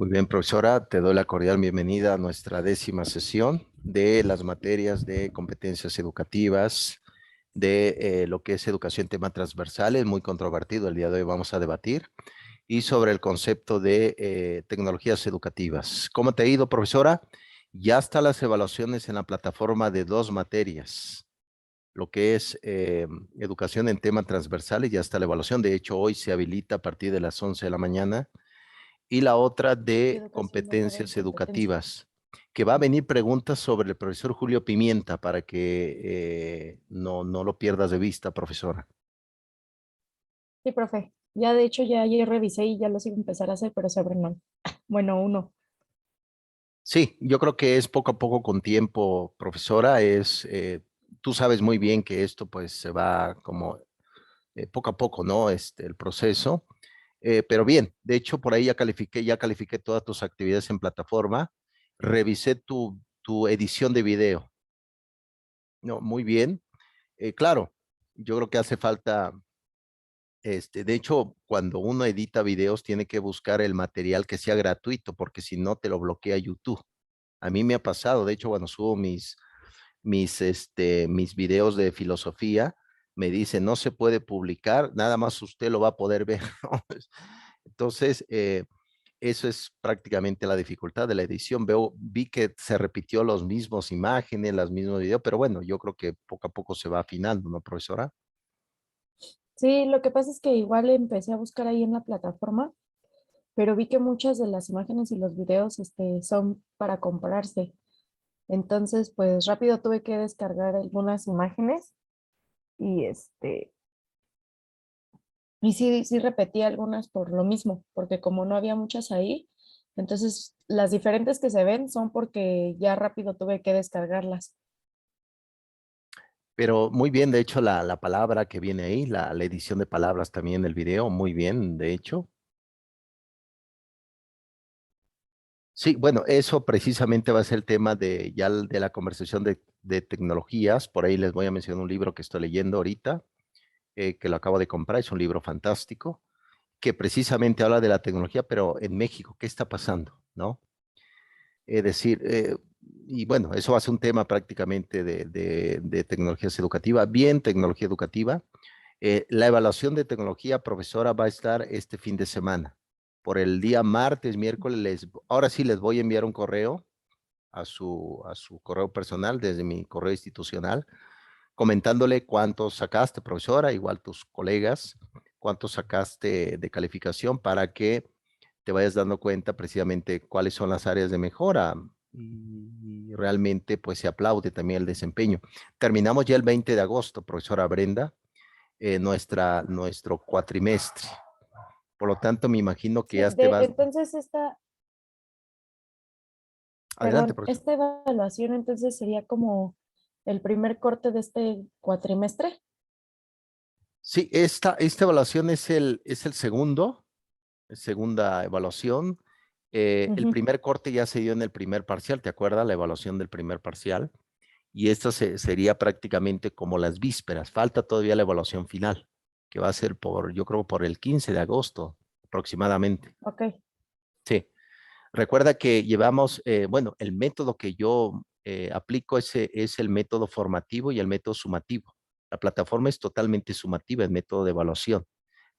Muy bien, profesora, te doy la cordial bienvenida a nuestra 10ª sesión de las materias de competencias educativas, de lo que es educación, tema transversal, es muy controvertido. El día de hoy vamos a debatir y sobre el concepto de tecnologías educativas. ¿Cómo te ha ido, profesora? Ya están las evaluaciones en la plataforma de 2 materias, lo que es educación en temas transversales, ya está la evaluación. De hecho, hoy se habilita a partir de las 11 de la mañana y la otra Y de educación basada en competencias competencias. educativas, que va a venir preguntas sobre el profesor Julio Pimienta para que no lo pierdas de vista, profesora. Sí, profe. Ya de hecho ya ayer revisé y ya los iba a empezar a hacer, pero se abren mal. Bueno, uno. Sí, yo creo que es poco a poco con tiempo, profesora. Tú sabes muy bien que esto pues se va como poco a poco, ¿no? El proceso. Pero bien, de hecho por ahí ya califiqué todas tus actividades en plataforma. Revisé tu edición de video. No, muy bien. Claro, yo creo que hace falta, de hecho, cuando uno edita videos, tiene que buscar el material que sea gratuito, porque si no, te lo bloquea YouTube. A mí me ha pasado, de hecho, cuando subo mis videos de filosofía, me dice, no se puede publicar, nada más usted lo va a poder ver. ¿No? Entonces, eso es prácticamente la dificultad de la edición. Vi que se repitió los mismos imágenes, las mismos videos, pero bueno, yo creo que poco a poco se va afinando, ¿no, profesora? Sí, lo que pasa es que igual empecé a buscar ahí en la plataforma, pero vi que muchas de las imágenes y los videos son para comprarse. Entonces, pues rápido tuve que descargar algunas imágenes y y sí repetí algunas por lo mismo, porque como no había muchas ahí, entonces las diferentes que se ven son porque ya rápido tuve que descargarlas. Pero muy bien, de hecho, la palabra que viene ahí, la edición de palabras también del video, muy bien, de hecho. Sí, bueno, eso precisamente va a ser el tema de la conversación de tecnologías. Por ahí les voy a mencionar un libro que estoy leyendo ahorita, que lo acabo de comprar, es un libro fantástico, que precisamente habla de la tecnología, pero en México, ¿qué está pasando? ¿No? Es decir, y bueno, eso va a ser un tema prácticamente de tecnologías educativas, bien tecnología educativa. La evaluación de tecnología, profesora, va a estar este fin de semana. Por el día martes, miércoles, ahora sí les voy a enviar un correo a su correo personal desde mi correo institucional, comentándole cuánto sacaste, profesora, igual tus colegas, cuánto sacaste de calificación para que te vayas dando cuenta precisamente cuáles son las áreas de mejora y realmente pues se aplaude también el desempeño. Terminamos ya el 20 de agosto, profesora Brenda, nuestro cuatrimestre. Por lo tanto, me imagino que Sí, ya te vas. entonces Adelante, profesor. esta evaluación entonces sería como el primer corte de este cuatrimestre. Sí, esta evaluación es el segunda evaluación. El Ujú. primer corte ya se dio en el primer parcial, ¿te acuerdas? La evaluación del primer parcial. Y esta sería prácticamente como las vísperas. Falta todavía la evaluación final, que va a ser yo creo, por el 15 de agosto aproximadamente. Ok, Sí. Recuerda que llevamos, bueno, el método que yo aplico es el método formativo y el método sumativo. La plataforma es totalmente sumativa, el método de evaluación,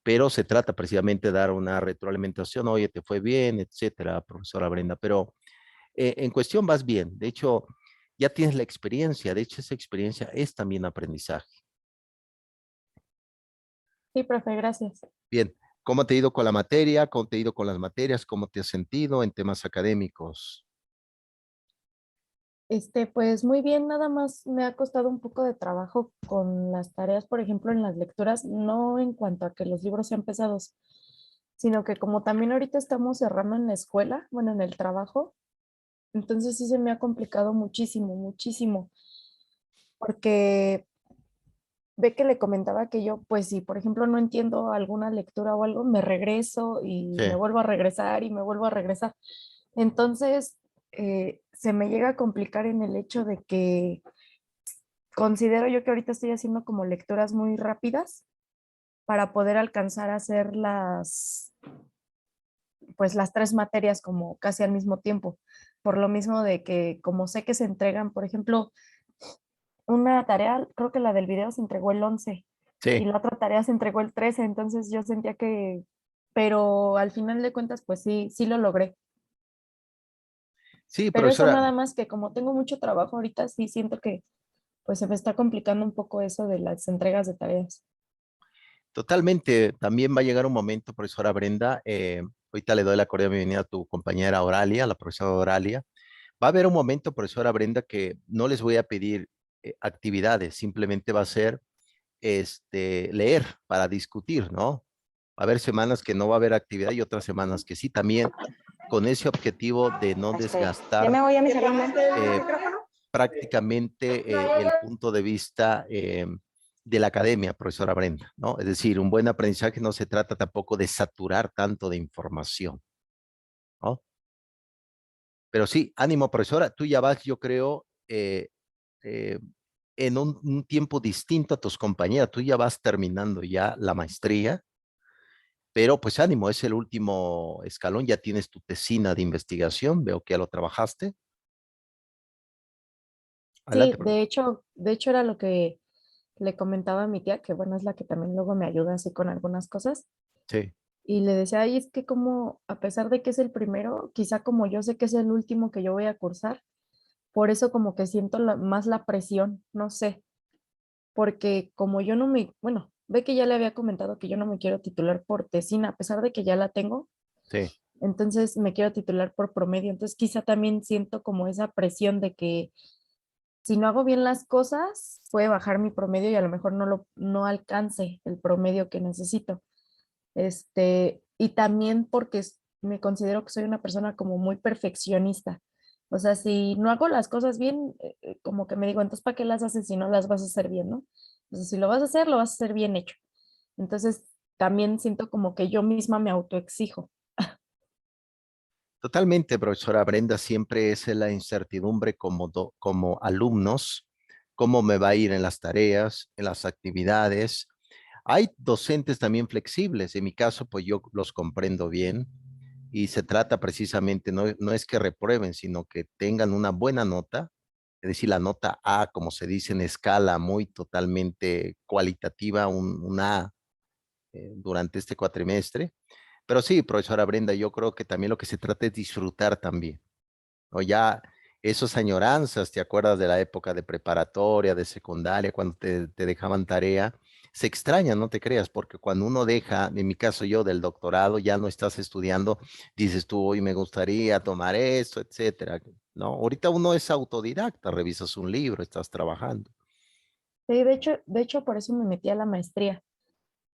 pero se trata precisamente de dar una retroalimentación, oye, te fue bien, etcétera, profesora Brenda, pero en cuestión vas bien. De hecho, ya tienes la experiencia, de hecho, esa experiencia es también aprendizaje. sí, profe, gracias. Bien, ¿cómo te ha ido con la materia? ¿Cómo te ha ido con las materias? ¿Cómo te has sentido en temas académicos? Pues muy bien, nada más me ha costado un poco de trabajo con las tareas, por ejemplo, en las lecturas, no en cuanto a que los libros sean pesados, sino que como también ahorita estamos cerrando en la escuela, bueno, en el trabajo, entonces sí se me ha complicado muchísimo, muchísimo, porque ve que le comentaba que yo, pues si por ejemplo no entiendo alguna lectura o algo, me regreso y Sí. me vuelvo a regresar y me vuelvo a regresar. Entonces, se me llega a complicar en el hecho de que considero yo que ahorita estoy haciendo como lecturas muy rápidas para poder alcanzar a hacer pues las tres materias como casi al mismo tiempo, por lo mismo de que como sé que se entregan, por ejemplo, una tarea, creo que la del video se entregó el 11 y Sí, la otra tarea se entregó el 13, entonces yo sentía que, pero al final de cuentas, pues sí, sí lo logré. sí, Pero eso profesora, nada más que como tengo mucho trabajo ahorita, sí siento que pues se me está complicando un poco eso de las entregas de tareas. totalmente. También va a llegar un momento, profesora Brenda, ahorita le doy la cordial bienvenida a tu compañera Oralia, la profesora Oralia. Va a haber un momento, profesora Brenda, que no les voy a pedir actividades, simplemente va a ser leer para discutir, ¿no? Va a haber semanas que no va a haber actividad y otras semanas que sí, también con ese objetivo de no Ya desgastar me voy a mi salón. eh, prácticamente el punto de vista de la academia, profesora Brenda, ¿no? Es decir, un buen aprendizaje no se trata tampoco de saturar tanto de información, ¿no? Pero sí, ánimo, profesora, tú ya vas, yo creo, eh, en un tiempo distinto a tus compañeras, tú ya vas terminando ya la maestría, pero pues ánimo, es el último escalón, ya tienes tu tesina de investigación, veo que ya lo trabajaste. Sí, Adelante, profesor. de hecho era lo que le comentaba a mi tía, que bueno, es la que también luego me ayuda así con algunas cosas. Sí, Y le decía, ay, es que como, a pesar de que es el primero, quizá como yo sé que es el último que yo voy a cursar, por eso como que siento más la presión, no sé, porque como yo no me, bueno, ve que ya le había comentado que yo no me quiero titular por tesina, a pesar de que ya la tengo, sí. entonces me quiero titular por promedio, entonces quizá también siento como esa presión de que si no hago bien las cosas, puede bajar mi promedio y a lo mejor no alcance el promedio que necesito. Y también porque me considero que soy una persona como muy perfeccionista. O sea, si no hago las cosas bien, como que me digo, entonces, ¿para qué las haces si no las vas a hacer bien, no? Entonces, si lo vas a hacer, lo vas a hacer bien hecho. Entonces, también siento como que yo misma me autoexijo. Totalmente, profesora Brenda, siempre es la incertidumbre como alumnos, cómo me va a ir en las tareas, en las actividades. Hay docentes también flexibles, en mi caso, pues yo los comprendo bien y se trata precisamente, no es que reprueben, sino que tengan una buena nota, es decir, la nota A, como se dice en escala muy totalmente cualitativa, un A durante este cuatrimestre. Pero sí, profesora Brenda, yo creo que también lo que se trata es disfrutar también, ¿no? Ya esos añoranzas, ¿te acuerdas de la época de preparatoria, de secundaria, cuando te dejaban tarea? Se extraña, no te creas, porque cuando uno deja, en mi caso yo del doctorado, ya no estás estudiando, dices tú, hoy me gustaría tomar esto, etcétera, ¿no? Ahorita uno es autodidacta, revisas un libro, estás trabajando. Sí, de hecho, por eso me metí a la maestría,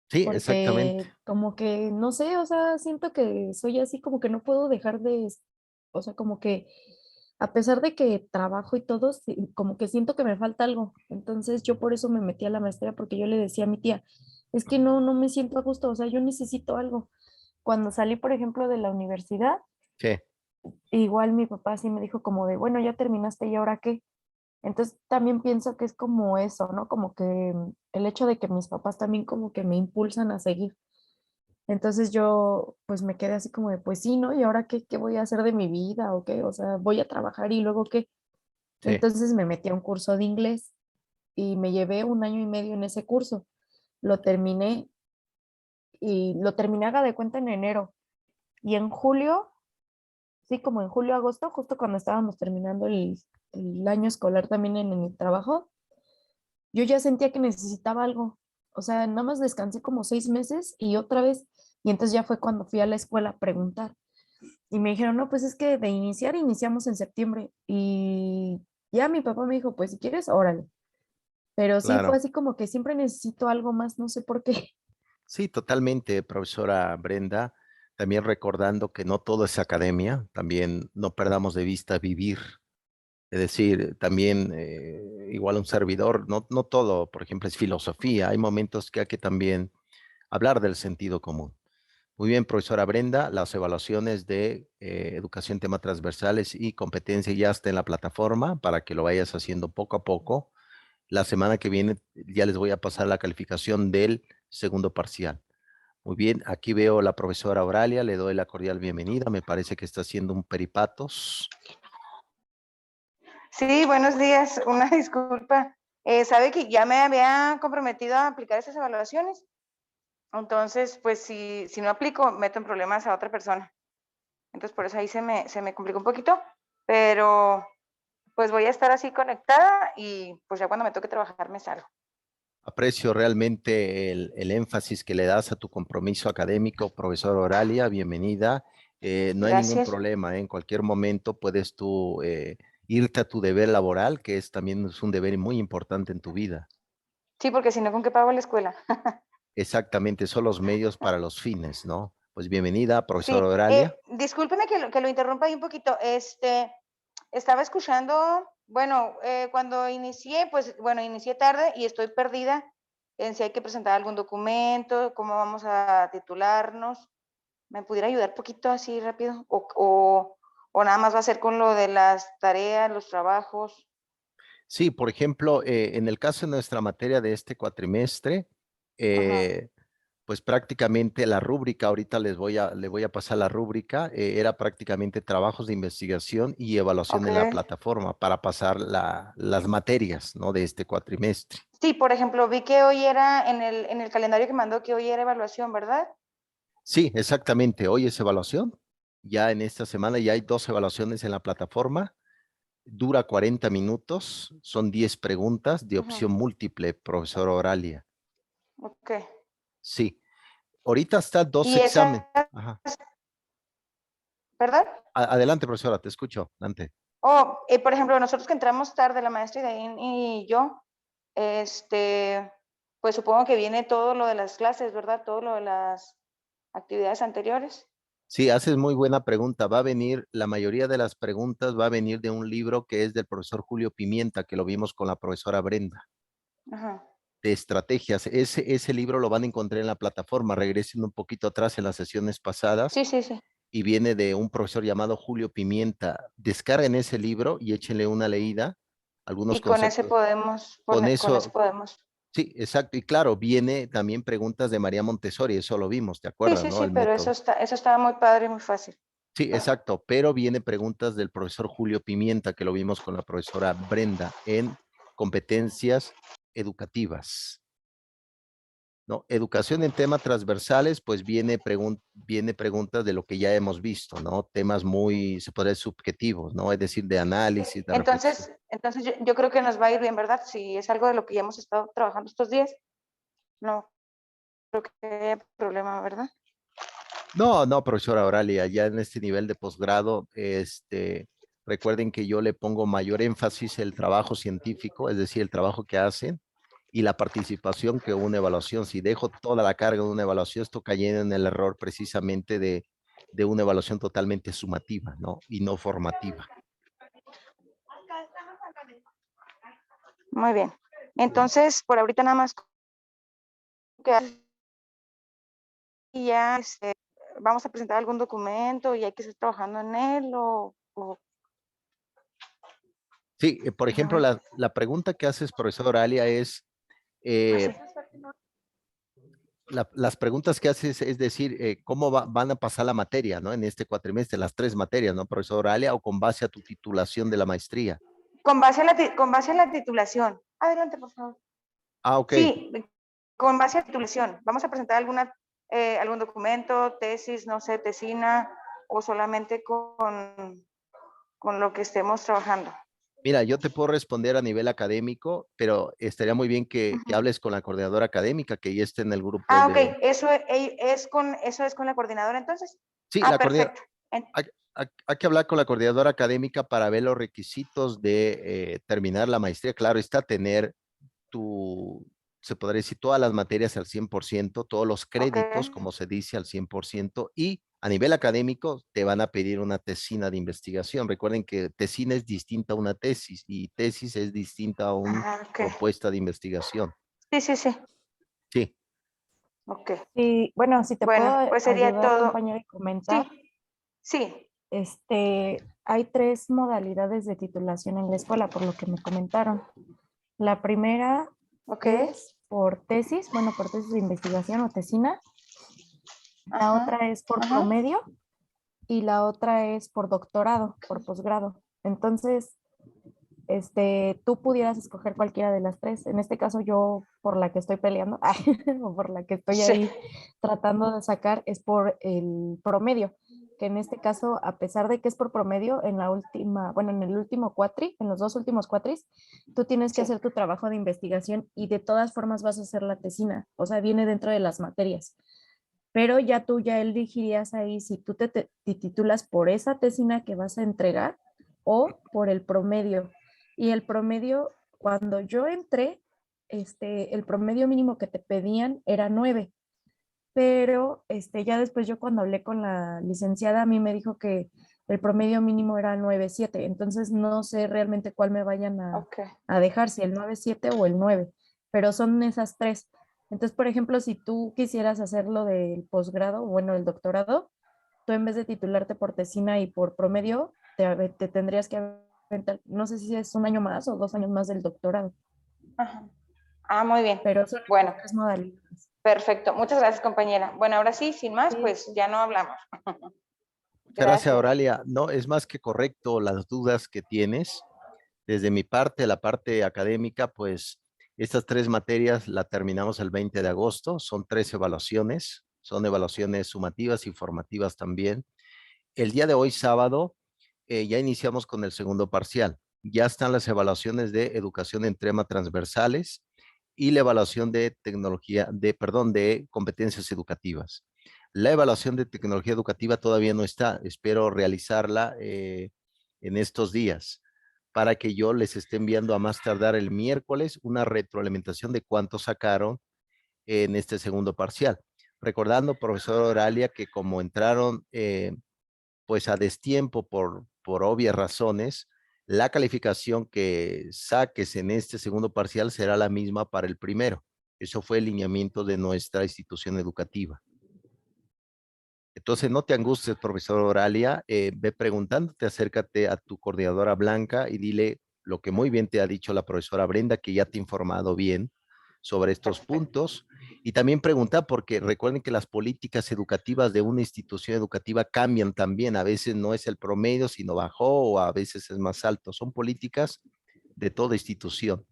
Sí, exactamente. porque como que, no sé, o sea, siento que soy así como que no puedo dejar de, o sea, como que a pesar de que trabajo y todo, como que siento que me falta algo. Entonces yo por eso me metí a la maestría, porque yo le decía a mi tía, es que no me siento a gusto, o sea, yo necesito algo. Cuando salí, por ejemplo, de la universidad, Sí, igual mi papá sí me dijo como de, bueno, ya terminaste y ahora qué. Entonces también pienso que es como eso, ¿no? Como que el hecho de que mis papás también como que me impulsan a seguir. Entonces yo pues me quedé así como de, pues sí, ¿no? ¿Y ahora qué voy a hacer de mi vida o qué? O sea, voy a trabajar y luego qué. sí. Entonces me metí a un curso de inglés y me llevé un año y medio en ese curso. Lo terminé y lo terminé, haga de cuenta, en enero. Y en julio, sí, como en julio, agosto, justo cuando estábamos terminando el año escolar también en el trabajo, yo ya sentía que necesitaba algo. O sea, nada más descansé como 6 meses y otra vez. Y entonces ya fue cuando fui a la escuela a preguntar. Y me dijeron, no, pues es que de iniciar iniciamos en septiembre. Y ya mi papá me dijo, pues si quieres, órale. Pero sí fue Claro. así como que siempre necesito algo más, no sé por qué. Sí, totalmente, profesora Brenda. También recordando que no todo es academia, también no perdamos de vista vivir. Es decir, también igual un servidor, no todo, por ejemplo, es filosofía. Hay momentos que hay que también hablar del sentido común. Muy bien, profesora Brenda, las evaluaciones de educación, temas transversales y competencia ya está en la plataforma para que lo vayas haciendo poco a poco. La semana que viene ya les voy a pasar la calificación del segundo parcial. Muy bien, aquí veo a la profesora Oralia, le doy la cordial bienvenida. Me parece que está haciendo un peripatos. Sí, buenos días. Una disculpa. Sabe que ya me había comprometido a aplicar esas evaluaciones. Entonces, pues si no aplico, meto en problemas a otra persona. Entonces, por eso ahí se me complicó un poquito. Pero pues voy a estar así conectada y pues ya cuando me toque trabajar me salgo. Aprecio realmente el énfasis que le das a tu compromiso académico, profesora Oralia, bienvenida. No hay ningún Gracias. problema, ¿eh? En cualquier momento puedes tú irte a tu deber laboral, que también es un deber muy importante en tu vida. Sí, porque si no, ¿con qué pago la escuela? Exactamente, son los medios para los fines, ¿no? Pues bienvenida, profesora Sí, Oralia. discúlpeme que lo interrumpa ahí un poquito. Estaba escuchando, bueno, cuando inicié, pues bueno, inicié tarde y estoy perdida en si hay que presentar algún documento, cómo vamos a titularnos. ¿Me pudiera ayudar poquito así rápido? O nada más va a ser con lo de las tareas, los trabajos. Sí, por ejemplo, en el caso de nuestra materia de este cuatrimestre, Ajá, eh, pues prácticamente la rúbrica, ahorita le voy a pasar la rúbrica, era prácticamente trabajos de investigación y evaluación ok. en la plataforma para pasar las materias, ¿no? De este cuatrimestre. Sí, por ejemplo, vi que hoy era en el calendario que mandó que hoy era evaluación, ¿verdad? Sí, exactamente. Hoy es evaluación. Ya en esta semana ya hay 2 evaluaciones en la plataforma. Dura 40 minutos. Son 10 preguntas de Ajá, opción múltiple, profesor Oralia. ok. Sí. Ahorita está dos Y exámenes. esa, Ajá. ¿verdad? Adelante, profesora, te escucho. Adelante. Por ejemplo, nosotros que entramos tarde, la maestra Idaín y yo, pues supongo que viene todo lo de las clases, ¿verdad? Todo lo de las actividades anteriores. Sí, haces muy buena pregunta. Va a venir, la mayoría de las preguntas va a venir de un libro que es del profesor Julio Pimienta, que lo vimos con la profesora Brenda, Ajá. de estrategias. Ese libro lo van a encontrar en la plataforma. Regresen un poquito atrás en las sesiones pasadas Sí, sí, sí. y viene de un profesor llamado Julio Pimienta. Descarguen ese libro y échenle una leída, algunos Y con ese conceptos. podemos, Con con ese eso, podemos. sí, exacto. Y claro, viene también preguntas de María Montessori, eso lo vimos, ¿te Sí, acuerdas, sí, no? sí, El pero método. eso estaba muy padre y muy fácil. Sí, exacto, pero viene preguntas del profesor Julio Pimienta, que lo vimos con la profesora Brenda en competencias educativas, ¿no? Educación en temas transversales, pues viene preguntas de lo que ya hemos visto, ¿no? Temas muy, se podría decir, subjetivos, ¿no? Es decir, de análisis, de reflexión. Entonces yo creo que nos va a ir bien, ¿verdad? Si es algo de lo que ya hemos estado trabajando estos días, no creo que haya problema, ¿verdad? No, no, profesora Oralia, ya en este nivel de posgrado, recuerden que yo le pongo mayor énfasis el trabajo científico, es decir, el trabajo que hacen y la participación que una evaluación. Si dejo toda la carga de una evaluación, esto cayendo en el error precisamente de una evaluación totalmente sumativa, ¿no? Y no formativa. Muy bien. Entonces, por ahorita nada más que ya vamos a presentar algún documento y hay que estar trabajando en él Sí, por ejemplo, ajá, la pregunta que haces, profesora Oralia, es, así. eh, las preguntas que haces es decir, ¿cómo van a pasar la materia, ¿no? En este cuatrimestre, las 3 materias, ¿no, profesor Oralia? O con base a tu titulación de la maestría. Con base a la titulación. Adelante, por favor. Ah, ok. Sí, con base a la titulación. Vamos a presentar algún documento, tesis, no sé, tesina, o solamente con lo que estemos trabajando. Mira, yo te puedo responder a nivel académico, pero estaría muy bien que Ujú. hables con la coordinadora académica, que ya esté en el grupo Ah, ok, de... eso es con la coordinadora entonces. Sí, Ah, perfecto. hay, hay que hablar con la coordinadora académica para ver los requisitos de terminar la maestría. Claro, está tener tu, se podría decir, todas las materias al 100%, todos los Ok. créditos, como se dice, al 100%, y a nivel académico te van a pedir una tesina de investigación. Recuerden que tesina es distinta a una tesis y tesis es distinta a una Ah, ok. propuesta de investigación. Sí, sí, sí. Sí, Ok. Y bueno, si te puedo Bueno, pues sería ayudar, todo. compañero, y comentar, Sí, sí. hay 3 modalidades de titulación en la escuela, por lo que me comentaron. La primera Ok. es por tesis, bueno, por tesis de investigación o tesina. La Ajá, otra es por ajá. promedio y la otra es por doctorado, por posgrado. Entonces, tú pudieras escoger cualquiera de las tres. En este caso, yo por la que estoy peleando, o por la que estoy Sí, ahí tratando de sacar, es por el promedio, que en este caso, a pesar de que es por promedio, en la última, bueno, en el último cuatri, en los dos últimos cuatris, tú tienes que sí. hacer tu trabajo de investigación y de todas formas vas a hacer la tesina, o sea, viene dentro de las materias. Pero ya tú ya elegirías ahí si tú te titulas por esa tesina que vas a entregar o por el promedio. Y el promedio, cuando yo entré, el promedio mínimo que te pedían era 9, pero ya después yo cuando hablé con la licenciada, a mí me dijo que el promedio mínimo era 9.7, entonces no sé realmente cuál me vayan Ok. a dejar, si el 9.7 o el 9, pero son esas tres. Entonces, por ejemplo, si tú quisieras hacerlo del posgrado, bueno, el doctorado, tú en vez de titularte por tesina y por promedio, te tendrías que aventar, no sé si es un año más o 2 años más del doctorado, Ajá. Ah, muy bien. pero son Bueno, las tres modalidades. perfecto. Muchas gracias, compañera. Bueno, ahora sí, sin más, Sí, pues ya no hablamos. Muchas gracias, Gracias. Oralia. No, es más que correcto las dudas que tienes. Desde mi parte, la parte académica, pues estas tres materias la terminamos el 20 de agosto. Son tres evaluaciones. Son evaluaciones sumativas y formativas también. El día de hoy, sábado, ya iniciamos con el segundo parcial. Ya están las evaluaciones de educación en tema transversales y la evaluación de tecnología, perdón, de competencias educativas. La evaluación de tecnología educativa todavía no está. Espero realizarla en estos días para que yo les esté enviando a más tardar el miércoles una retroalimentación de cuánto sacaron en este segundo parcial. Recordando, profesor Oralia, que como entraron pues a destiempo por obvias razones, la calificación que saques en este segundo parcial será la misma para el primero. Eso fue el lineamiento de nuestra institución educativa. Entonces, no te angusties, profesor Oralia, ve preguntándote, acércate a tu coordinadora Blanca y dile lo que muy bien te ha dicho la profesora Brenda, que ya te ha informado bien sobre estos Perfecto. puntos. Y también pregunta, porque recuerden que las políticas educativas de una institución educativa cambian también. A veces no es el promedio, sino bajó, o a veces es más alto. Son políticas de toda institución.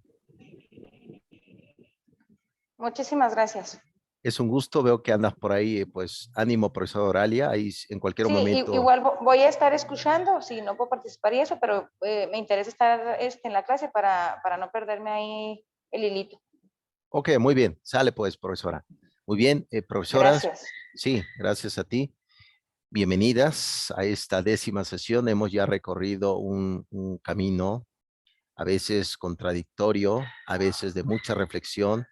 Muchísimas gracias. Es un gusto, veo que andas por ahí, pues ánimo, profesor Oralia, ahí en cualquier Sí, momento. igual voy a estar escuchando, si no puedo participar y eso, pero me interesa estar en la clase para no perderme ahí el hilito. Ok, muy bien, sale pues, profesora. Muy bien, profesoras, Gracias. sí, gracias a ti. Bienvenidas a esta 10ª sesión. Hemos ya recorrido un camino, a veces contradictorio, a veces de mucha reflexión,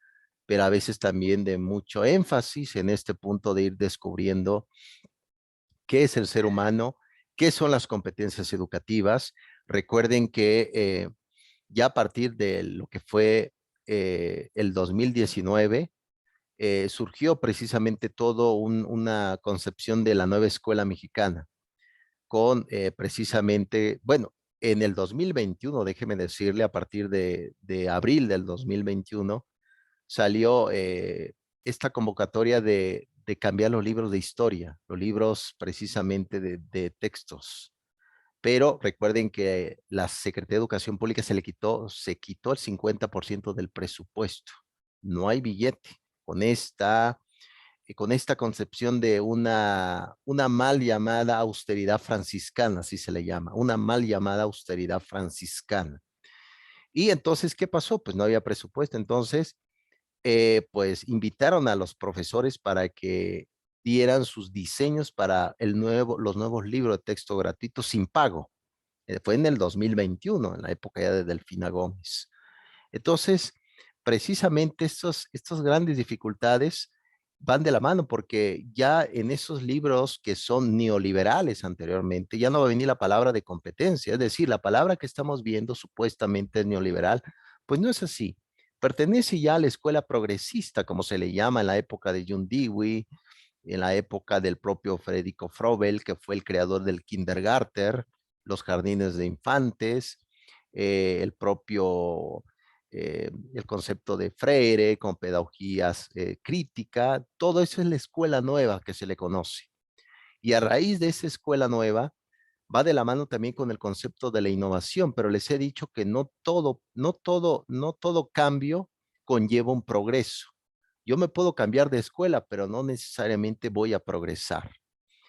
pero a veces también de mucho énfasis en este punto de ir descubriendo qué es el ser humano, qué son las competencias educativas. Recuerden que ya a partir de lo que fue el 2019, surgió precisamente todo una concepción de la nueva escuela mexicana, con precisamente, bueno, en el 2021, déjeme decirle, a partir de abril del 2021, salió esta convocatoria de cambiar los libros de historia, los libros precisamente de textos. Pero recuerden que la Secretaría de Educación Pública se quitó el 50% del presupuesto. No hay billete con esta concepción de una mal llamada austeridad franciscana, así se le llama, una mal llamada austeridad franciscana. Y entonces, ¿qué pasó? Pues no había presupuesto. Entonces, pues invitaron a los profesores para que dieran sus diseños para los nuevos libros de texto gratuitos sin pago. Fue en el 2021, en la época ya de Delfina Gómez. Entonces, precisamente estas grandes dificultades van de la mano porque ya en esos libros que son neoliberales anteriormente, ya no va a venir la palabra de competencia, es decir, la palabra que estamos viendo supuestamente es neoliberal, pues no es así. Pertenece ya a la escuela progresista, como se le llama en la época de John Dewey, en la época del propio Federico Froebel, que fue el creador del kindergarten, los jardines de infantes, el propio el concepto de Freire, con pedagogías crítica, todo eso es la escuela nueva que se le conoce. Y a raíz de esa escuela nueva, va de la mano también con el concepto de la innovación, pero les he dicho que no todo cambio conlleva un progreso. Yo me puedo cambiar de escuela, pero no necesariamente voy a progresar.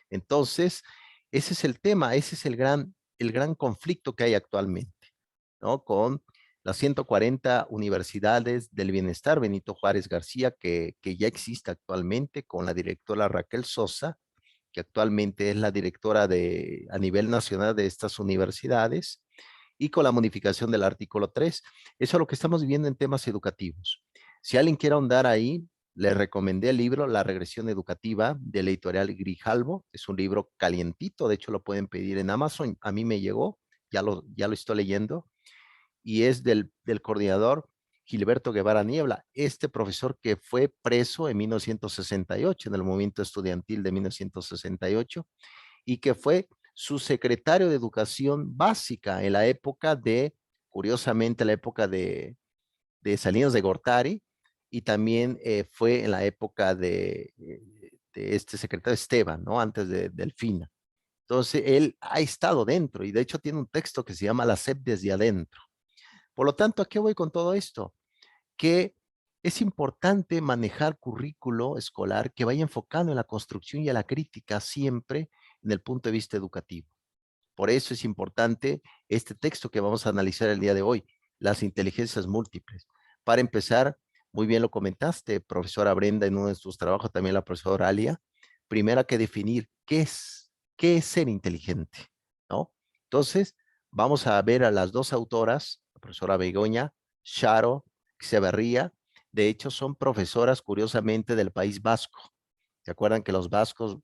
Entonces, ese es el tema, ese es el gran conflicto que hay actualmente, ¿no? Con las 140 universidades del bienestar Benito Juárez García, que ya existe actualmente, con la directora Raquel Sosa, que actualmente es la directora a nivel nacional de estas universidades, y con la modificación del artículo 3. Eso es lo que estamos viviendo en temas educativos. Si alguien quiere ahondar ahí, le recomendé el libro La regresión educativa de la editorial Grijalbo. Es un libro calientito, de hecho lo pueden pedir en Amazon. A mí me llegó, ya lo estoy leyendo, y es del coordinador Gilberto Guevara Niebla, este profesor que fue preso en 1968, en el movimiento estudiantil de 1968, y que fue su secretario de Educación Básica en la época curiosamente, la época de Salinas de Gortari, y también fue en la época de este secretario Esteban, ¿no? Antes de Delfina. Entonces, él ha estado dentro y de hecho tiene un texto que se llama La SEP desde adentro. Por lo tanto, ¿a qué voy con todo esto? Que es importante manejar currículo escolar que vaya enfocado en la construcción y a la crítica siempre en el punto de vista educativo. Por eso es importante este texto que vamos a analizar el día de hoy, las inteligencias múltiples. Para empezar, muy bien lo comentaste, profesora Brenda, en uno de sus trabajos, también la profesora Alia, primero hay que definir qué es ser inteligente, ¿no? Entonces, vamos a ver a las dos autoras, la profesora Begoña, Charo, Xeverría, de hecho son profesoras curiosamente del País Vasco. ¿Se acuerdan que los vascos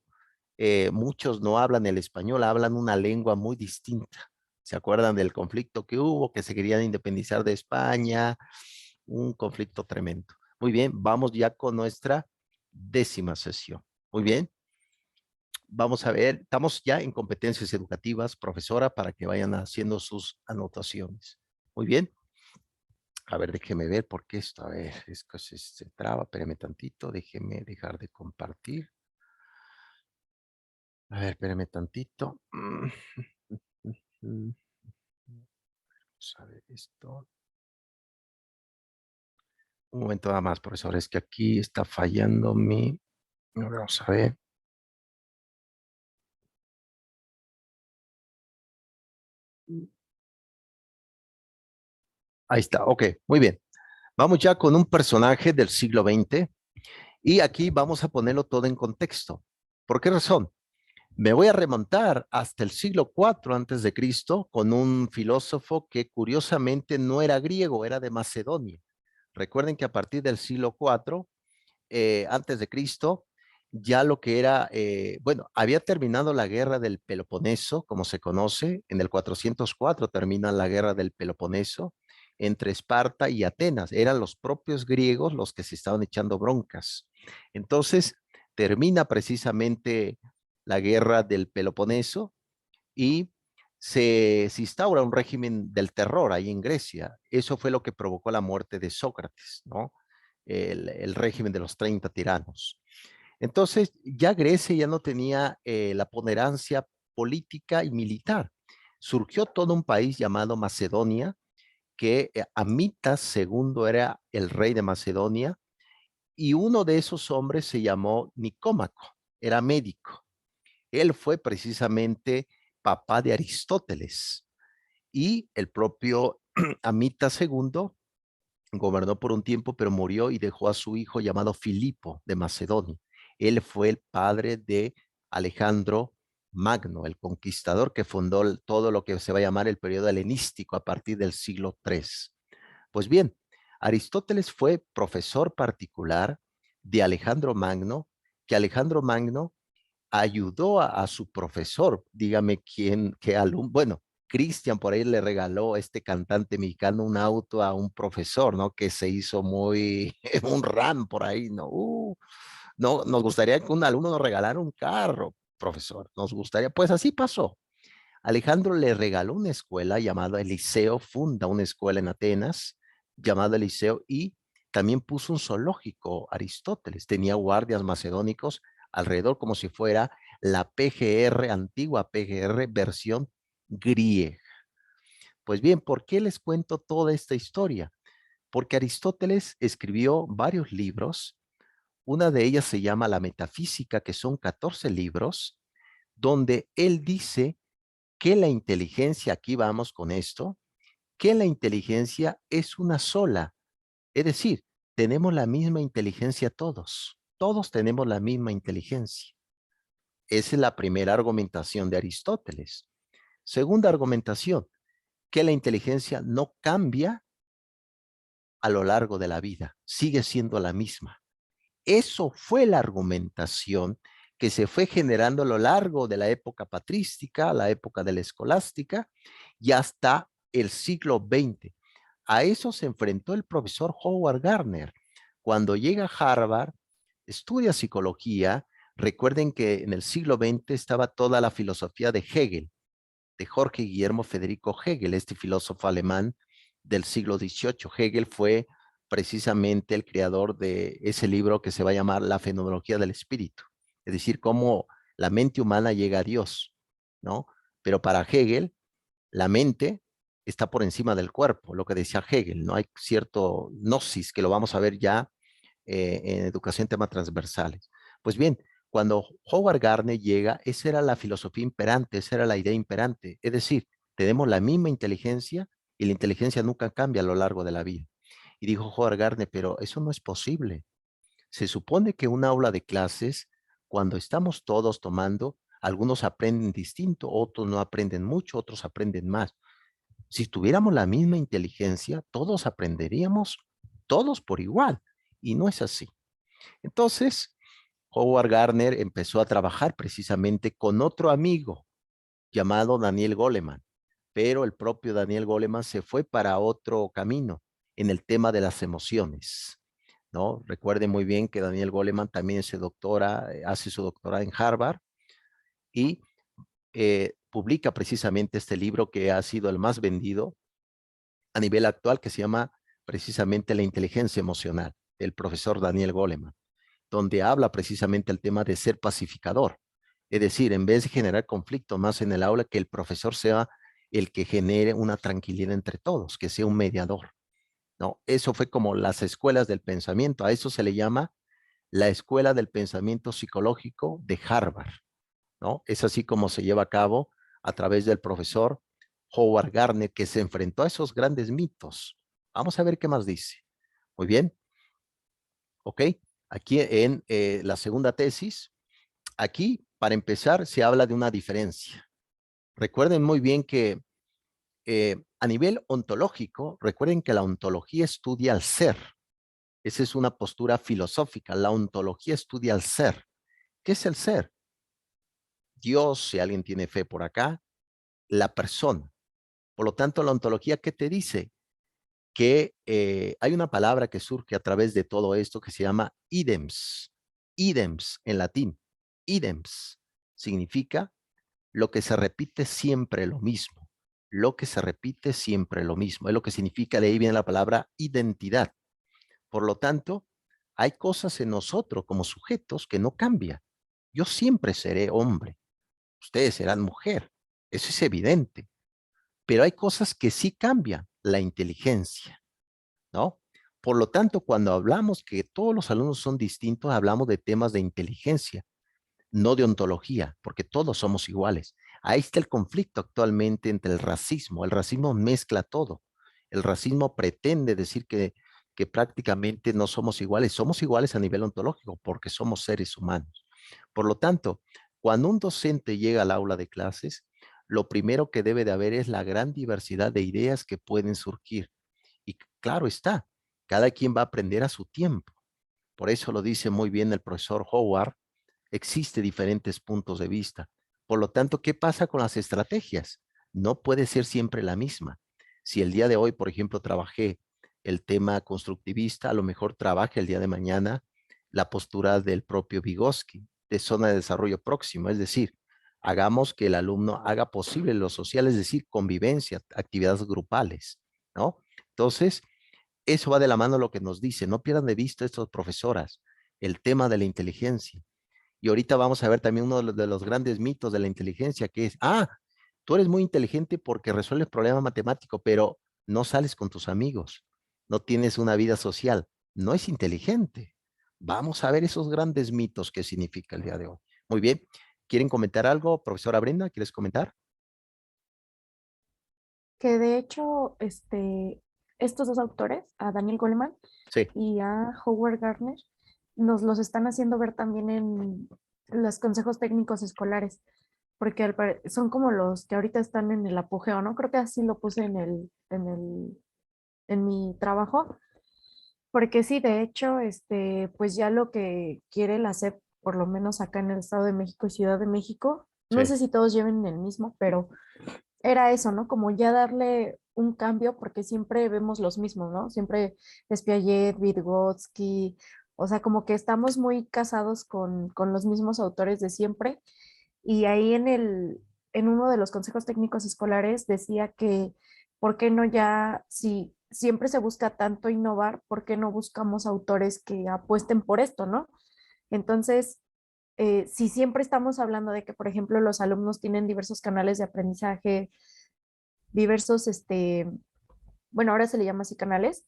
muchos no hablan el español, hablan una lengua muy distinta? ¿Se acuerdan del conflicto que hubo, que se querían independizar de España? Un conflicto tremendo. Muy bien, vamos ya con nuestra 10ª sesión. Muy bien, vamos a ver, estamos ya en competencias educativas, profesora, para que vayan haciendo sus anotaciones. Muy bien. A ver, déjeme ver por qué esto. A ver, es que se traba, espérame tantito, déjeme dejar de compartir. A ver, espérame tantito. Vamos a ver esto. Un momento nada más, profesor. Es que aquí está fallando mi... Vamos a ver. Ahí está, ok, muy bien. Vamos ya con un personaje del siglo XX y aquí vamos a ponerlo todo en contexto. ¿Por qué razón? Me voy a remontar hasta el siglo IV antes de Cristo con un filósofo que curiosamente no era griego, era de Macedonia. Recuerden que a partir del siglo IV antes de Cristo, ya lo que era, bueno, había terminado la guerra del Peloponeso, como se conoce, en el 404 termina la guerra del Peloponeso entre Esparta y Atenas, eran los propios griegos los que se estaban echando broncas. Entonces, termina precisamente la guerra del Peloponeso y se instaura un régimen del terror ahí en Grecia. Eso fue lo que provocó la muerte de Sócrates, ¿no? El régimen de los 30 tiranos. Entonces, ya Grecia ya no tenía la ponderancia política y militar. Surgió todo un país llamado Macedonia, que Amitas II era el rey de Macedonia, y uno de esos hombres se llamó Nicómaco, era médico. Él fue precisamente papá de Aristóteles, y el propio Amita II gobernó por un tiempo, pero murió y dejó a su hijo llamado Filipo de Macedonia. Él fue el padre de Alejandro Magno, el conquistador que fundó todo lo que se va a llamar el periodo helenístico a partir del siglo III. Pues bien, Aristóteles fue profesor particular de Alejandro Magno, que Alejandro Magno ayudó a su profesor, dígame quién, qué alumno, bueno, Cristian por ahí le regaló a este cantante mexicano un auto a un profesor, ¿no? Que se hizo muy, un RAM por ahí, ¿no? No, nos gustaría que un alumno nos regalara un carro, profesor, nos gustaría, pues así pasó. Alejandro le regaló una escuela llamada Eliseo, funda una escuela en Atenas, llamado Eliseo, y también puso un zoológico Aristóteles. Tenía guardias macedónicos alrededor como si fuera la PGR, antigua PGR, versión griega. Pues bien, ¿por qué les cuento toda esta historia? Porque Aristóteles escribió varios libros. Una de ellas se llama La Metafísica, que son 14 libros, donde él dice que la inteligencia, aquí vamos con esto, que la inteligencia es una sola. Es decir, tenemos la misma inteligencia todos. Todos tenemos la misma inteligencia. Esa es la primera argumentación de Aristóteles. Segunda argumentación, que la inteligencia no cambia a lo largo de la vida, sigue siendo la misma. Eso fue la argumentación que se fue generando a lo largo de la época patrística, la época de la escolástica y hasta el siglo XX. A eso se enfrentó el profesor Howard Gardner. Cuando llega a Harvard, estudia psicología. Recuerden que en el siglo XX estaba toda la filosofía de Hegel, de Jorge Guillermo Federico Hegel, este filósofo alemán del siglo XVIII. Hegel fue precisamente el creador de ese libro que se va a llamar La Fenomenología del Espíritu, es decir, cómo la mente humana llega a Dios, ¿no? Pero para Hegel, la mente está por encima del cuerpo, lo que decía Hegel, ¿no? Hay cierto gnosis que lo vamos a ver ya en educación en temas transversales. Pues bien, cuando Howard Gardner llega, esa era la filosofía imperante, esa era la idea imperante. Es decir, tenemos la misma inteligencia y la inteligencia nunca cambia a lo largo de la vida. Y dijo Howard Gardner, pero eso no es posible. Se supone que un aula de clases, cuando estamos todos tomando, algunos aprenden distinto, otros no aprenden mucho, otros aprenden más. Si tuviéramos la misma inteligencia, todos aprenderíamos, todos por igual. Y no es así. Entonces, Howard Gardner empezó a trabajar precisamente con otro amigo llamado Daniel Goleman, pero el propio Daniel Goleman se fue para otro camino en el tema de las emociones, ¿no? Recuerden muy bien que Daniel Goleman también se doctora, hace su doctorado en Harvard y publica precisamente este libro que ha sido el más vendido a nivel actual, que se llama precisamente La inteligencia emocional, del profesor Daniel Goleman, donde habla precisamente el tema de ser pacificador. Es decir, en vez de generar conflicto más en el aula, que el profesor sea el que genere una tranquilidad entre todos, que sea un mediador, ¿no? Eso fue como las escuelas del pensamiento. A eso se le llama la escuela del pensamiento psicológico de Harvard, ¿no? Es así como se lleva a cabo a través del profesor Howard Gardner, que se enfrentó a esos grandes mitos. Vamos a ver qué más dice. Muy bien, ok. Aquí en la segunda tesis, aquí para empezar se habla de una diferencia. Recuerden muy bien que a nivel ontológico, recuerden que la ontología estudia al ser. Esa es una postura filosófica. La ontología estudia al ser. ¿Qué es el ser? Dios, si alguien tiene fe por acá, la persona. Por lo tanto, la ontología, ¿qué te dice? Que hay una palabra que surge a través de todo esto que se llama idems. Idems en latín. Idems significa lo que se repite siempre lo mismo. Lo que se repite siempre lo mismo. Es lo que significa, de ahí viene la palabra identidad. Por lo tanto, hay cosas en nosotros como sujetos que no cambian. Yo siempre seré hombre. Ustedes serán mujer. Eso es evidente. Pero hay cosas que sí cambian. La inteligencia, ¿no? Por lo tanto, cuando hablamos que todos los alumnos son distintos, hablamos de temas de inteligencia, no de ontología, porque todos somos iguales. Ahí está el conflicto actualmente entre el racismo. El racismo mezcla todo. El racismo pretende decir que prácticamente no somos iguales. Somos iguales a nivel ontológico porque somos seres humanos. Por lo tanto, cuando un docente llega al aula de clases, lo primero que debe de haber es la gran diversidad de ideas que pueden surgir. Y claro está, cada quien va a aprender a su tiempo. Por eso lo dice muy bien el profesor Howard, existe diferentes puntos de vista. Por lo tanto, ¿qué pasa con las estrategias? No puede ser siempre la misma. Si el día de hoy, por ejemplo, trabajé el tema constructivista, a lo mejor trabaje el día de mañana la postura del propio Vygotsky, de zona de desarrollo próximo, es decir, hagamos que el alumno haga posible lo social, es decir, convivencia, actividades grupales, ¿no? Entonces, eso va de la mano lo que nos dice. No pierdan de vista estos profesoras, el tema de la inteligencia. Y ahorita vamos a ver también uno de los grandes mitos de la inteligencia, que es, tú eres muy inteligente porque resuelves problemas matemáticos, pero no sales con tus amigos, no tienes una vida social, no es inteligente. Vamos a ver esos grandes mitos que significa el día de hoy. Muy bien. ¿Quieren comentar algo, profesora Brenda? ¿Quieres comentar? Que de hecho, estos dos autores, a Daniel Goleman Sí, y a Howard Gardner, nos los están haciendo ver también en los consejos técnicos escolares, porque son como los que ahorita están en el apogeo, ¿no? Creo que así lo puse en mi trabajo, porque sí, de hecho, pues ya lo que quiere la SEP, por lo menos acá en el Estado de México y Ciudad de México, no sí. sé si todos lleven el mismo, pero era eso, ¿no? Como ya darle un cambio, porque siempre vemos los mismos, ¿no? Siempre es Piaget, Vygotsky, o sea, como que estamos muy casados con los mismos autores de siempre. Y ahí en uno de los consejos técnicos escolares decía que, ¿por qué no ya, si siempre se busca tanto innovar, ¿por qué no buscamos autores que apuesten por esto, ¿no? Entonces, si siempre estamos hablando de que, por ejemplo, los alumnos tienen diversos canales de aprendizaje, diversos, bueno, ahora se le llama así canales,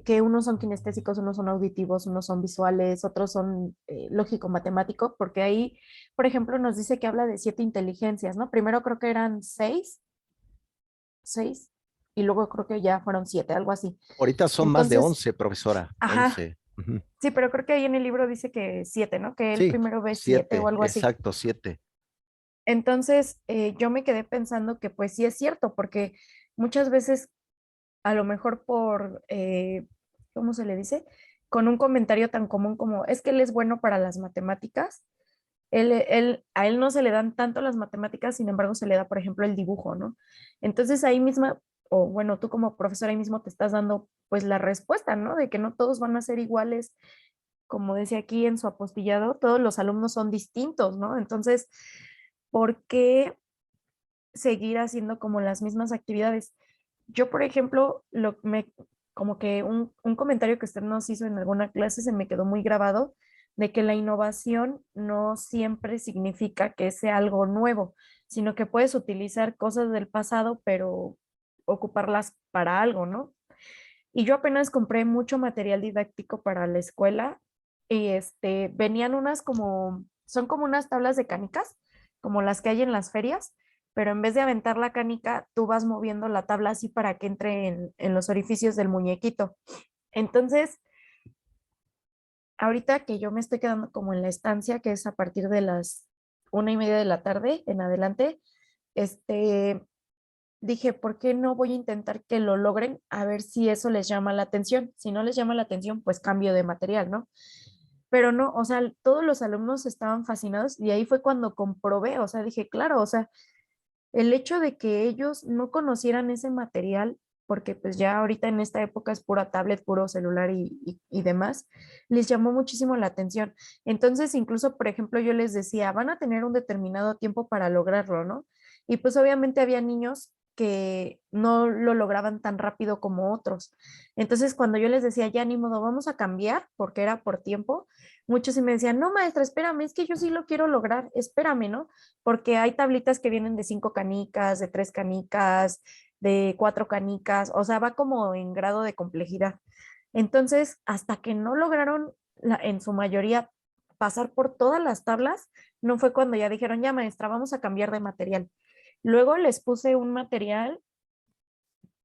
que unos son kinestésicos, unos son auditivos, unos son visuales, otros son lógico-matemáticos, porque ahí, por ejemplo, nos dice que habla de 7 inteligencias, ¿no? Primero creo que eran seis, y luego creo que ya fueron 7, algo así. Ahorita son más de Entonces, 11, profesora. ajá, 11. Ujú. sí, pero creo que ahí en el libro dice que 7, ¿no? Que él Sí, primero ve 7 o 7, algo así. exacto, 7. Entonces, yo me quedé pensando que pues sí es cierto, porque muchas veces, a lo mejor por, ¿cómo se le dice? Con un comentario tan común como, es que él es bueno para las matemáticas, a él no se le dan tanto las matemáticas, sin embargo se le da, por ejemplo, el dibujo, ¿no? Entonces ahí misma, o bueno, tú como profesor ahí mismo te estás dando pues la respuesta, ¿no? De que no todos van a ser iguales, como decía aquí en su apostillado, todos los alumnos son distintos, ¿no? Entonces, ¿por qué seguir haciendo como las mismas actividades? Yo, por ejemplo, como que un comentario que usted nos hizo en alguna clase se me quedó muy grabado, de que la innovación no siempre significa que sea algo nuevo, sino que puedes utilizar cosas del pasado, pero ocuparlas para algo, ¿no? Y yo apenas compré mucho material didáctico para la escuela y venían unas como, son como unas tablas de canicas, como las que hay en las ferias, pero en vez de aventar la canica, tú vas moviendo la tabla así para que entre en los orificios del muñequito. Entonces, ahorita que yo me estoy quedando como en la estancia, que es a partir de las 1:30 de la tarde en adelante, este, dije, ¿por qué no voy a intentar que lo logren? A ver si eso les llama la atención. Si no les llama la atención, pues cambio de material, ¿no? Pero no, o sea, todos los alumnos estaban fascinados y ahí fue cuando comprobé, o sea, dije, claro, o sea, el hecho de que ellos no conocieran ese material, porque pues ya ahorita en esta época es pura tablet, puro celular y demás, les llamó muchísimo la atención. Entonces, incluso, por ejemplo, yo les decía, van a tener un determinado tiempo para lograrlo, ¿no? Y pues obviamente había niños que no lo lograban tan rápido como otros. Entonces, cuando yo les decía, ya ni modo, vamos a cambiar, porque era por tiempo, muchos sí me decían, no, maestra, espérame, es que yo sí lo quiero lograr, espérame, ¿no? Porque hay tablitas que vienen de 5 canicas, de 3 canicas, de 4 canicas, o sea, va como en grado de complejidad. Entonces, hasta que no lograron en su mayoría pasar por todas las tablas, no fue cuando ya dijeron, ya maestra, vamos a cambiar de material. Luego les puse un material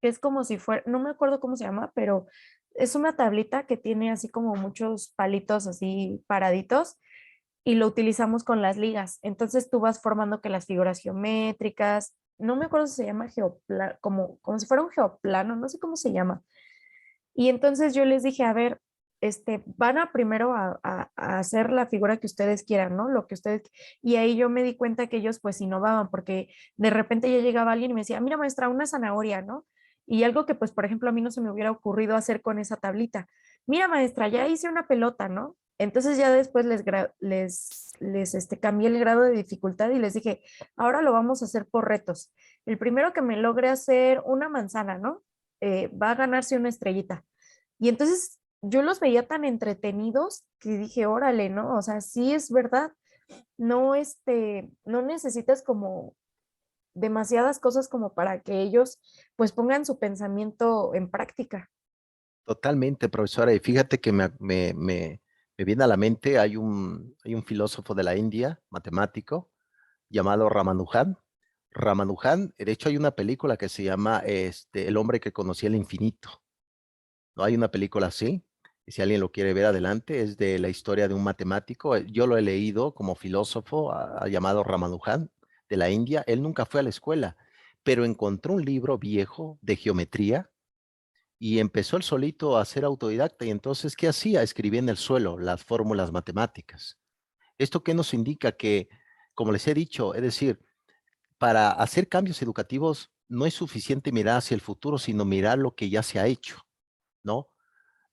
que es como si fuera, no me acuerdo cómo se llama, pero es una tablita que tiene así como muchos palitos así paraditos y lo utilizamos con las ligas. Entonces tú vas formando que las figuras geométricas, no me acuerdo si se llama como si fuera un geoplano, no sé cómo se llama. Y entonces yo les dije, a ver, van a primero a hacer la figura que ustedes quieran, ¿no? Lo que ustedes, y ahí yo me di cuenta que ellos pues innovaban, porque de repente ya llegaba alguien y me decía, mira maestra, una zanahoria, ¿no? Y algo que pues, por ejemplo, a mí no se me hubiera ocurrido hacer con esa tablita. Mira maestra, ya hice una pelota, ¿no? Entonces ya después cambié el grado de dificultad y les dije, ahora lo vamos a hacer por retos. El primero que me logre hacer una manzana, ¿no? Va a ganarse una estrellita. Y entonces yo los veía tan entretenidos que dije, órale, ¿no? O sea, sí es verdad, no, no necesitas como demasiadas cosas como para que ellos pues pongan su pensamiento en práctica. Totalmente, profesora. Y fíjate que me viene a la mente, hay un filósofo de la India, matemático, llamado Ramanujan. Ramanujan, de hecho hay una película que se llama El hombre que conocía el infinito. ¿No? Hay una película así, y si alguien lo quiere ver adelante, es de la historia de un matemático. Yo lo he leído como filósofo, llamado Ramanujan, de la India. Él nunca fue a la escuela, pero encontró un libro viejo de geometría y empezó él solito a ser autodidacta. Y entonces, ¿qué hacía? Escribía en el suelo las fórmulas matemáticas. ¿Esto qué nos indica? Que, como les he dicho, es decir, para hacer cambios educativos no es suficiente mirar hacia el futuro, sino mirar lo que ya se ha hecho, ¿no?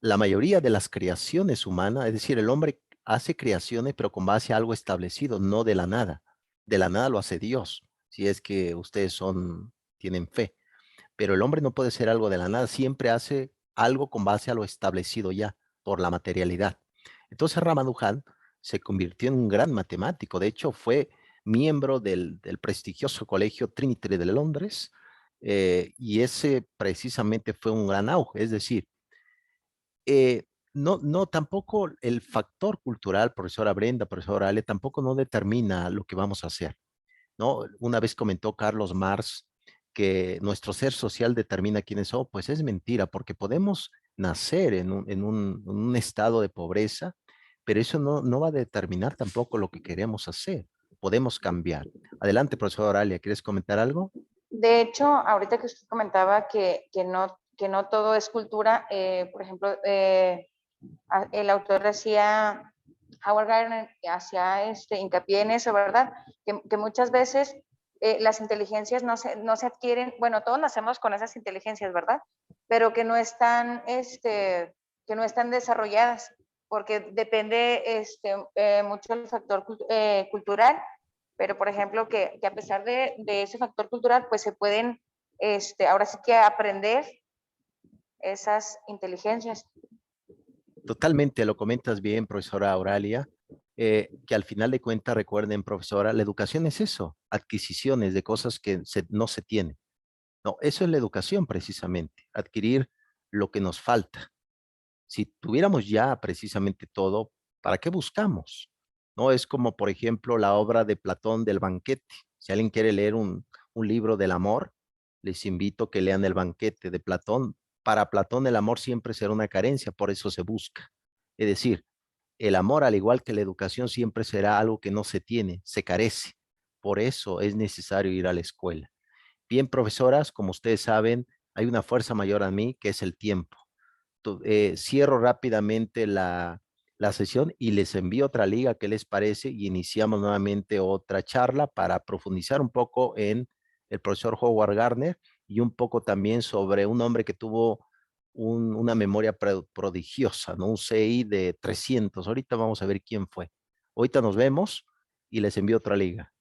La mayoría de las creaciones humanas, es decir, el hombre hace creaciones, pero con base a algo establecido, no de la nada. De la nada lo hace Dios, si es que ustedes tienen fe. Pero el hombre no puede ser algo de la nada, siempre hace algo con base a lo establecido ya por la materialidad. Entonces Ramanujan se convirtió en un gran matemático, de hecho fue miembro del prestigioso colegio Trinity de Londres, y ese precisamente fue un gran auge, es decir, no, tampoco el factor cultural, profesora Brenda, profesora Ale, tampoco no determina lo que vamos a hacer. ¿No? Una vez comentó Carlos Marx que nuestro ser social determina quiénes somos, pues es mentira, porque podemos nacer en un estado de pobreza, pero eso no va a determinar tampoco lo que queremos hacer. Podemos cambiar. Adelante, profesora Oralia, ¿quieres comentar algo? De hecho, ahorita que usted comentaba que no todo es cultura, por ejemplo, el autor decía, Howard Gardner hacía hincapié en eso, ¿verdad? Que muchas veces las inteligencias no se adquieren, bueno, todos nacemos con esas inteligencias, ¿verdad? Pero que no están desarrolladas, porque depende mucho del factor cultural, pero por ejemplo, que a pesar de ese factor cultural, pues se pueden, ahora sí que aprender esas inteligencias. Totalmente, lo comentas bien, profesora Auralia, que al final de cuentas, recuerden, profesora, la educación es eso, adquisiciones de cosas que no se tienen. No, eso es la educación precisamente, adquirir lo que nos falta. Si tuviéramos ya precisamente todo, ¿para qué buscamos? No es como, por ejemplo, la obra de Platón del banquete. Si alguien quiere leer un libro del amor, les invito a que lean el banquete de Platón. Para Platón el amor siempre será una carencia, por eso se busca. Es decir, el amor, al igual que la educación, siempre será algo que no se tiene, se carece. Por eso es necesario ir a la escuela. Bien, profesoras, como ustedes saben, hay una fuerza mayor a mí, que es el tiempo. Cierro rápidamente la sesión y les envío otra liga, ¿qué les parece? Y iniciamos nuevamente otra charla para profundizar un poco en el profesor Howard Gardner y un poco también sobre un hombre que tuvo una memoria prodigiosa, ¿no? Un CI de 300. Ahorita vamos a ver quién fue. Ahorita nos vemos y les envío otra liga.